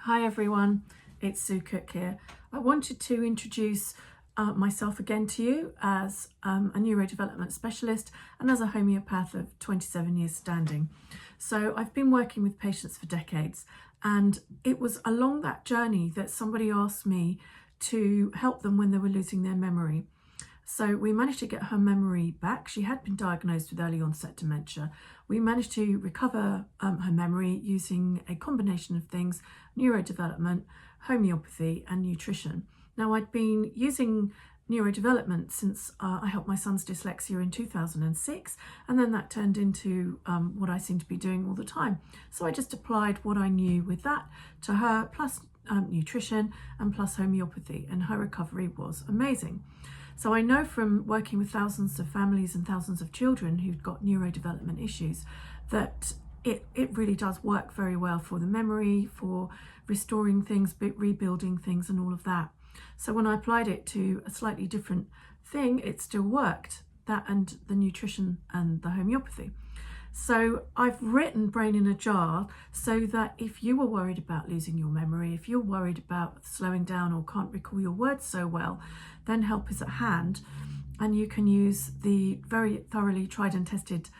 Hi everyone, it's Sue Cook here. I wanted to introduce myself again to you as a neurodevelopment specialist and as a homeopath of 27 years standing. So I've been working with patients for decades, and it was along that journey that somebody asked me to help them when they were losing their memory. So we managed to get her memory back. She had been diagnosed with early onset dementia. We managed to recover her memory using a combination of things: neurodevelopment, homeopathy and nutrition. Now, I'd been using neurodevelopment since I helped my son's dyslexia in 2006, and then that turned into what I seem to be doing all the time. So I just applied what I knew with that to her, plus nutrition and plus homeopathy, and her recovery was amazing. So I know from working with thousands of families and thousands of children who've got neurodevelopment issues that it really does work very well for the memory, for restoring things, rebuilding things and all of that. So when I applied it to a slightly different thing, it still worked, that and the nutrition and the homeopathy. So I've written Brain in a Jar so that if you were worried about losing your memory, if you're worried about slowing down or can't recall your words so well, then help is at hand, and you can use the very thoroughly tried and tested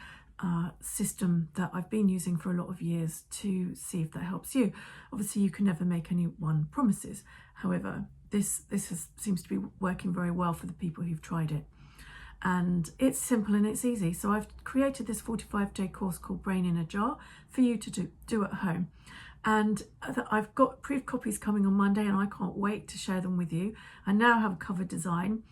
system that I've been using for a lot of years to see if that helps you. Obviously, you can never make anyone promises. However, this seems to be working very well for the people who've tried it. And it's simple and it's easy. So I've created this 45-day course called Brain in a Jar for you to do at home. And I've got proof copies coming on Monday, and I can't wait to share them with you. I now have a cover design,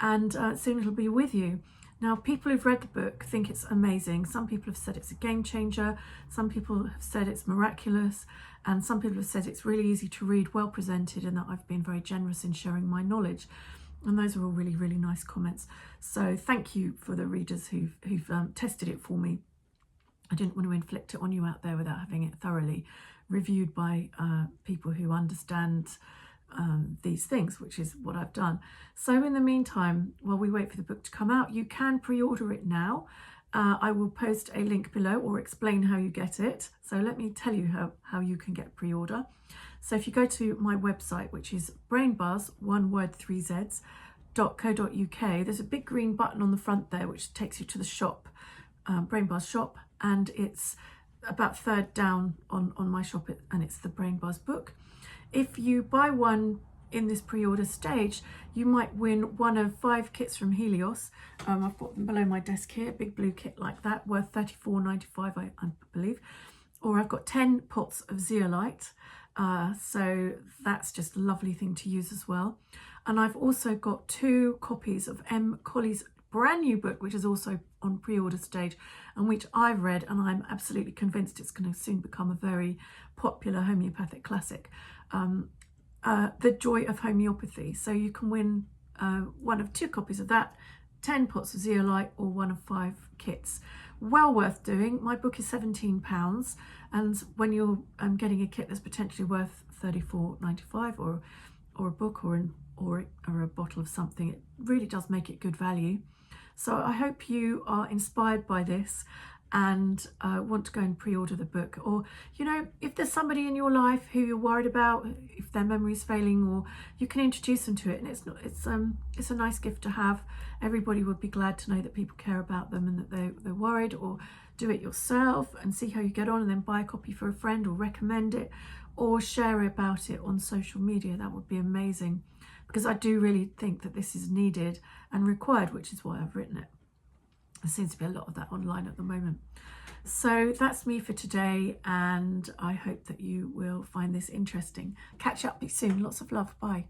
and soon it'll be with you. Now, people who've read the book think it's amazing. Some people have said it's a game changer. Some people have said it's miraculous. And some people have said it's really easy to read, well presented, and that I've been very generous in sharing my knowledge. And those are all really, really nice comments. So thank you for the readers who've tested it for me. I didn't want to inflict it on you out there without having it thoroughly reviewed by people who understand these things, which is what I've done. So in the meantime, while we wait for the book to come out, you can pre-order it now. I will post a link below or explain how you get it. So let me tell you how you can get pre-order. So if you go to my website, which is brainbuzz, one word, 3 Zs, .co.uk, there's a big green button on the front there which takes you to the shop, Brainbuzz shop, and it's about third down on my shop, and it's the Brainbuzz book. If you buy one in this pre-order stage, you might win one of 5 kits from Helios. I've got them below my desk here, a big blue kit like that, worth $34.95 I believe. Or I've got 10 pots of zeolite. So that's just a lovely thing to use as well. And I've also got 2 copies of Em Colley's brand new book, which is also on pre-order stage, and which I've read, and I'm absolutely convinced it's going to soon become a very popular homeopathic classic. The Joy of Homeopathy. So you can win one of 2 copies of that, 10 pots of zeolite, or one of 5 kits. Well worth doing. My book is £17, and when you're getting a kit that's potentially worth $34.95, or a book or a bottle of something, it really does make it good value. So I hope you are inspired by this and want to go and pre-order the book. Or, you know, if there's somebody in your life who you're worried about, if their memory is failing, or you can introduce them to it, and it's a nice gift to have. Everybody would be glad to know that people care about them and that they're worried. Or do it yourself and see how you get on, and then buy a copy for a friend, or recommend it, or share about it on social media. That would be amazing, because I do really think that this is needed and required, which is why I've written it. There seems to be a lot of that online at the moment. So that's me for today, and I hope that you will find this interesting. Catch up soon. Lots of love. Bye.